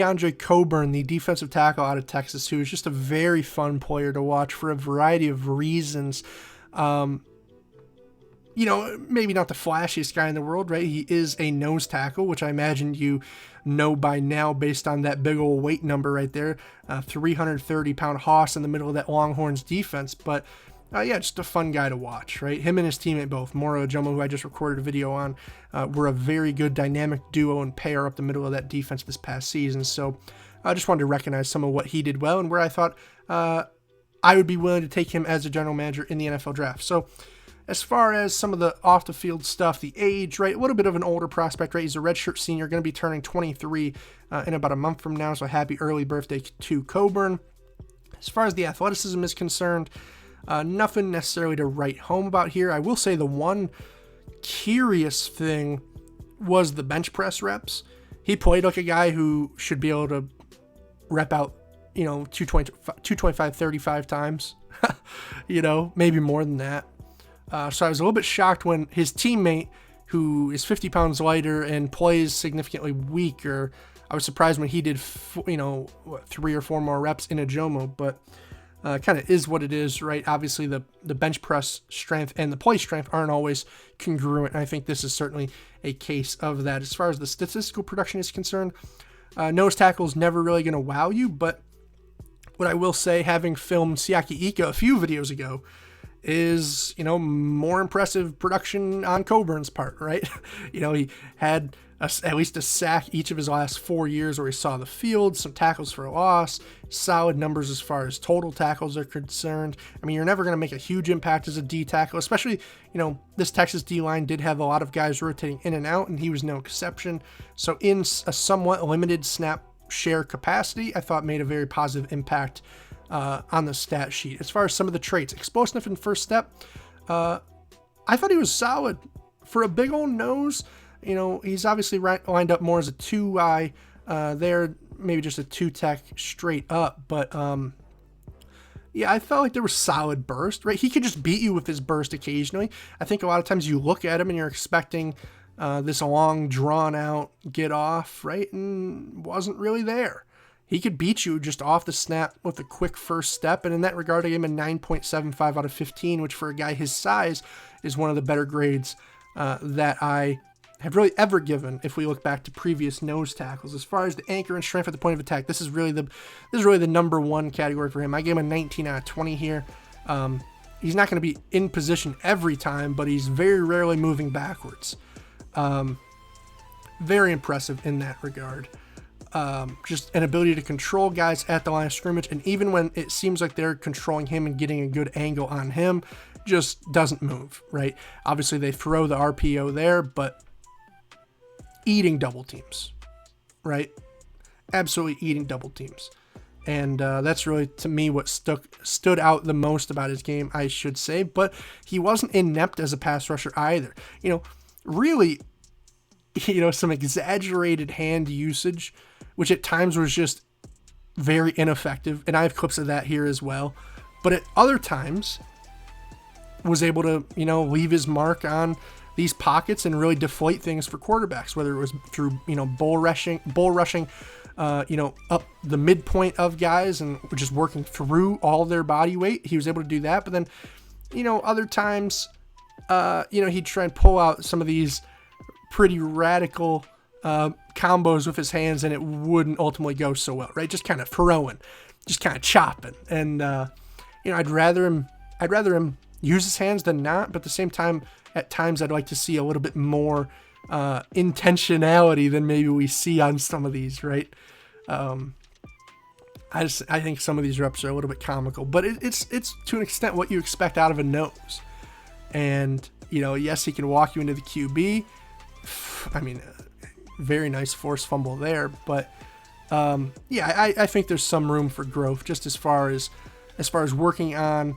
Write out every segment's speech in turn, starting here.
Keondre Coburn, the defensive tackle out of Texas, who is just a very fun player to watch for a variety of reasons. Maybe not the flashiest guy in the world, right? He is a nose tackle, which I imagine you know by now based on that big old weight number right there. 330-pound hoss in the middle of that Longhorns defense. But, just a fun guy to watch, right? Him and his teammate both, Moro Ojomo, who I just recorded a video on, were a very good dynamic duo and pair up the middle of that defense this past season. So I just wanted to recognize some of what he did well and where I thought I would be willing to take him as a general manager in the NFL draft. So as far as some of the off-the-field stuff, the age, right, a little bit of an older prospect, right? He's a redshirt senior, going to be turning 23 in about a month from now, so happy early birthday to Coburn. As far as the athleticism is concerned, nothing necessarily to write home about here. I will say the one curious thing was the bench press reps. He played like a guy who should be able to rep out, 225, 35 times, maybe more than that. So I was a little bit shocked when his teammate, who is 50 pounds lighter and plays significantly weaker, I was surprised when he did, 3 or 4 more reps in Ojomo, but kind of is what it is, right? Obviously, the bench press strength and the play strength aren't always congruent, and I think this is certainly a case of that. As far as the statistical production is concerned, nose tackle is never really going to wow you, but what I will say, having filmed Siaki Ika a few videos ago, is, more impressive production on Coburn's part, right? He had at least a sack each of his last 4 years where he saw the field, some tackles for a loss, solid numbers as far as total tackles are concerned. I mean, you're never going to make a huge impact as a D tackle, especially, this Texas D-line did have a lot of guys rotating in and out, and he was no exception. So in a somewhat limited snap share capacity, I thought made a very positive impact on the stat sheet. As far as some of the traits, explosive in first step, I thought he was solid for a big old nose. He's obviously lined up more as a 2-eye there, maybe just a 2-tech straight up, but I felt like there was solid burst, right? He could just beat you with his burst occasionally. I think a lot of times you look at him and you're expecting this long, drawn out get off, right? And wasn't really there. He could beat you just off the snap with a quick first step, and in that regard, I gave him a 9.75 out of 15, which for a guy his size is one of the better grades that I have really ever given if we look back to previous nose tackles. As far as the anchor and strength at the point of attack, this is really the number one category for him. I gave him a 19 out of 20 here. He's not going to be in position every time, but he's very rarely moving backwards. Very impressive in that regard. Just an ability to control guys at the line of scrimmage, and even when it seems like they're controlling him and getting a good angle on him, just doesn't move, right? Obviously, they throw the RPO there, but eating double teams, right? Absolutely eating double teams. And that's really, to me, what stood out the most about his game, I should say. But he wasn't inept as a pass rusher either. Really, some exaggerated hand usage, which at times was just very ineffective. And I have clips of that here as well. But at other times, was able to, leave his mark on these pockets and really deflate things for quarterbacks, whether it was through, bull rushing, up the midpoint of guys and just working through all their body weight. He was able to do that. But then, other times, he'd try and pull out some of these pretty radical combos with his hands, and it wouldn't ultimately go so well, right? Just kind of throwing, just kind of chopping. And, I'd rather him use his hands than not, but at the same time, at times I'd like to see a little bit more intentionality than maybe we see on some of these, right? I think some of these reps are a little bit comical, but it's to an extent what you expect out of a nose. And, yes, he can walk you into the QB. I mean, very nice forced fumble there, but I think there's some room for growth just as far as working on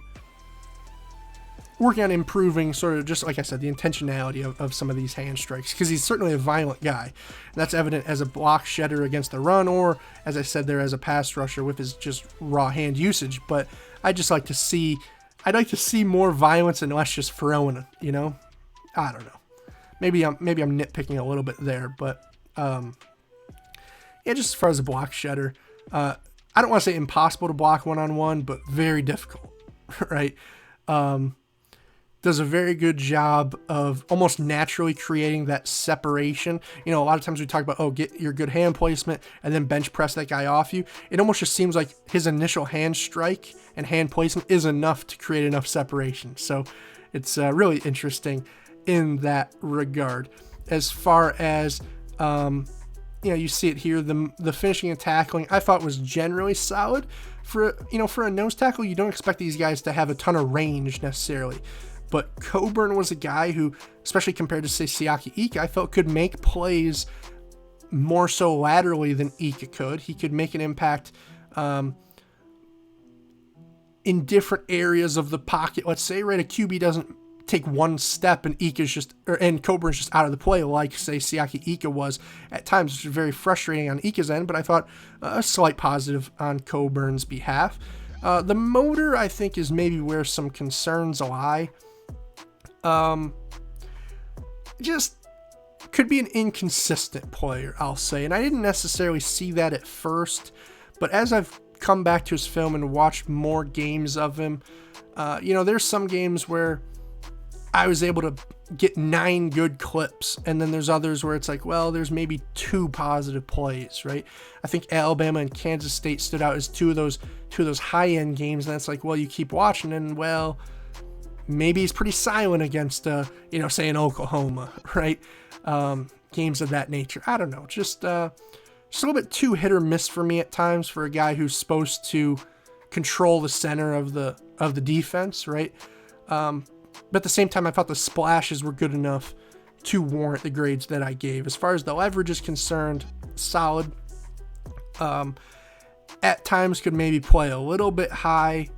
improving, sort of, just like I said, the intentionality of some of these hand strikes, because he's certainly a violent guy. And that's evident as a block shedder against the run, or, as I said there, as a pass rusher with his just raw hand usage. But I'd like to see more violence and less just throwing it, I don't know. Maybe I'm nitpicking a little bit there, but Yeah, just as far as the block shedder, I don't want to say impossible to block one-on-one, but very difficult, right? Does a very good job of almost naturally creating that separation. You know, a lot of times we talk about, oh, get your good hand placement and then bench press that guy off you. It almost just seems like his initial hand strike and hand placement is enough to create enough separation. So it's really interesting in that regard. As far as, you see it here, the finishing and tackling I thought was generally solid. For a nose tackle, you don't expect these guys to have a ton of range necessarily. But Coburn was a guy who, especially compared to, say, Siaki Ika, I felt could make plays more so laterally than Ika could. He could make an impact in different areas of the pocket. Let's say, right, a QB doesn't take one step and Coburn's just out of the play like, say, Siaki Ika was at times, which is very frustrating on Ika's end, but I thought a slight positive on Coburn's behalf. The motor, I think, is maybe where some concerns lie. Just could be an inconsistent player, I'll say. And I didn't necessarily see that at first, but as I've come back to his film and watched more games of him, there's some games where I was able to get 9 good clips, and then there's others where it's like, well, there's maybe 2 positive plays, right? I think Alabama and Kansas State stood out as two of those high-end games, and that's like, well, you keep watching, and well, maybe he's pretty silent against, say an Oklahoma, right? Games of that nature. I don't know. Just a little bit too hit or miss for me at times for a guy who's supposed to control the center of the defense, right? But at the same time, I thought the splashes were good enough to warrant the grades that I gave. As far as the leverage is concerned, solid. At times could maybe play a little bit high,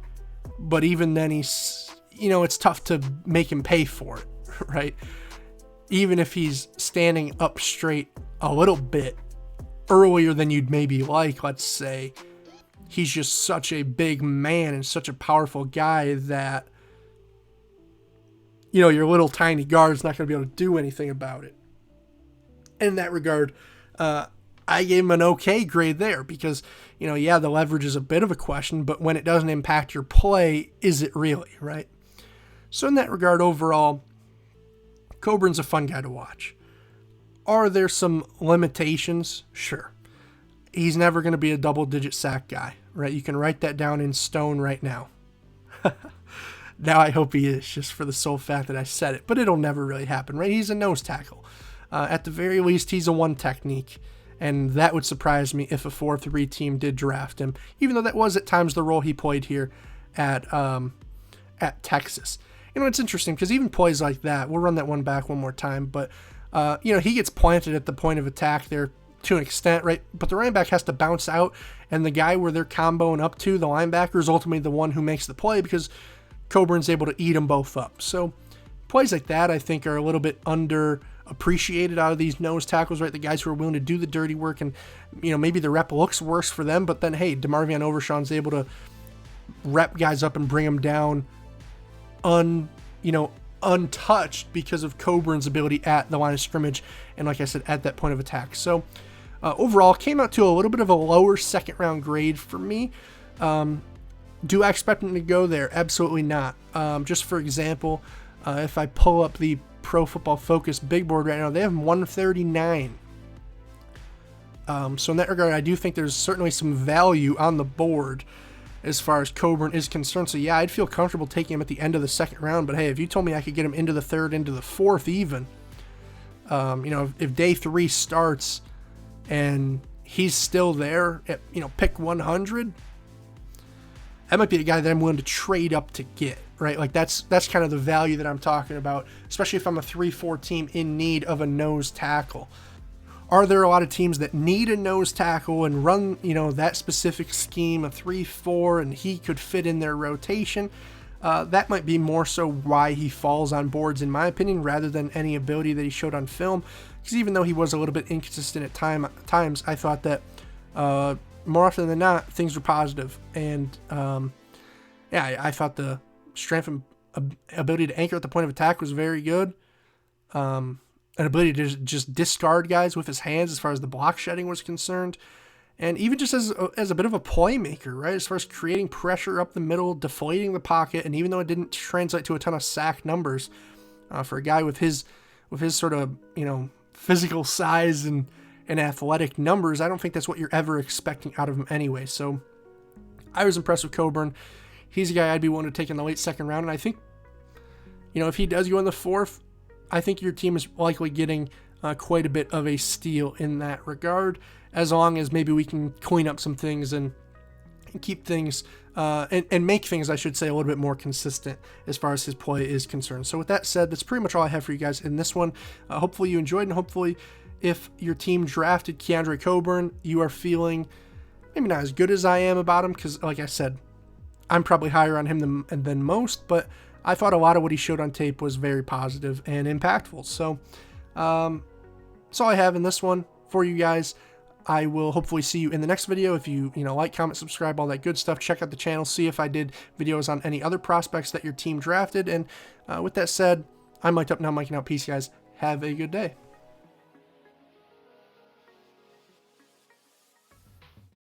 but even then it's tough to make him pay for it, right? Even if he's standing up straight a little bit earlier than you'd maybe like, let's say, he's just such a big man and such a powerful guy that, your little tiny guard's not going to be able to do anything about it. In that regard, I gave him an okay grade there because, the leverage is a bit of a question, but when it doesn't impact your play, is it really, right? So in that regard, overall, Coburn's a fun guy to watch. Are there some limitations? Sure. He's never going to be a double-digit sack guy, right? You can write that down in stone right now. Now I hope he is, just for the sole fact that I said it, but it'll never really happen, right? He's a nose tackle. At the very least, he's a one technique, and that would surprise me if a 4-3 team did draft him, even though that was at times the role he played here at Texas. It's interesting because even plays like that, we'll run that one back one more time, but, he gets planted at the point of attack there to an extent, right? But the running back has to bounce out, and the guy where they're comboing up to, the linebacker, is ultimately the one who makes the play because Coburn's able to eat them both up. So plays like that, I think, are a little bit underappreciated out of these nose tackles, right? The guys who are willing to do the dirty work, and maybe the rep looks worse for them, but then hey, DeMarvion Overshawn's able to rep guys up and bring them down untouched because of Coburn's ability at the line of scrimmage and, like I said, at that point of attack. So overall, came out to a little bit of a lower second round grade for me. Do I expect him to go there? Absolutely not. Just for example, if I pull up the Pro Football Focus big board right now, they have him 139. So in that regard, I do think there's certainly some value on the board as far as Coburn is concerned. So yeah, I'd feel comfortable taking him at the end of the second round. But hey, if you told me I could get him into the third, into the fourth even, if day 3 starts and he's still there at, pick 100, that might be a guy that I'm willing to trade up to get, right? Like that's kind of the value that I'm talking about, especially if I'm a 3-4 team in need of a nose tackle. Are there a lot of teams that need a nose tackle and run, that specific scheme, a 3-4, and he could fit in their rotation? That might be more so why he falls on boards, in my opinion, rather than any ability that he showed on film. Because even though he was a little bit inconsistent at times, I thought that more often than not, things were positive. And I thought the strength and ability to anchor at the point of attack was very good. an ability to just discard guys with his hands as far as the block shedding was concerned. And even just as a bit of a playmaker, right? As far as creating pressure up the middle, deflating the pocket, and even though it didn't translate to a ton of sack numbers, for a guy with his sort of, physical size and athletic numbers, I don't think that's what you're ever expecting out of him anyway. So I was impressed with Coburn. He's a guy I'd be willing to take in the late second round, and I think, if he does go in the fourth, I think your team is likely getting quite a bit of a steal in that regard, as long as maybe we can clean up some things and keep things and make things, I should say, a little bit more consistent as far as his play is concerned. So with that said, that's pretty much all I have for you guys in this one. Hopefully you enjoyed, and hopefully if your team drafted Keondre Coburn, you are feeling maybe not as good as I am about him, because like I said, I'm probably higher on him than most, but I thought a lot of what he showed on tape was very positive and impactful. So that's all I have in this one for you guys. I will hopefully see you in the next video. If you like, comment, subscribe, all that good stuff. Check out the channel, see if I did videos on any other prospects that your team drafted. And with that said, I'm mic'd up, now miking out. Peace, guys. Have a good day.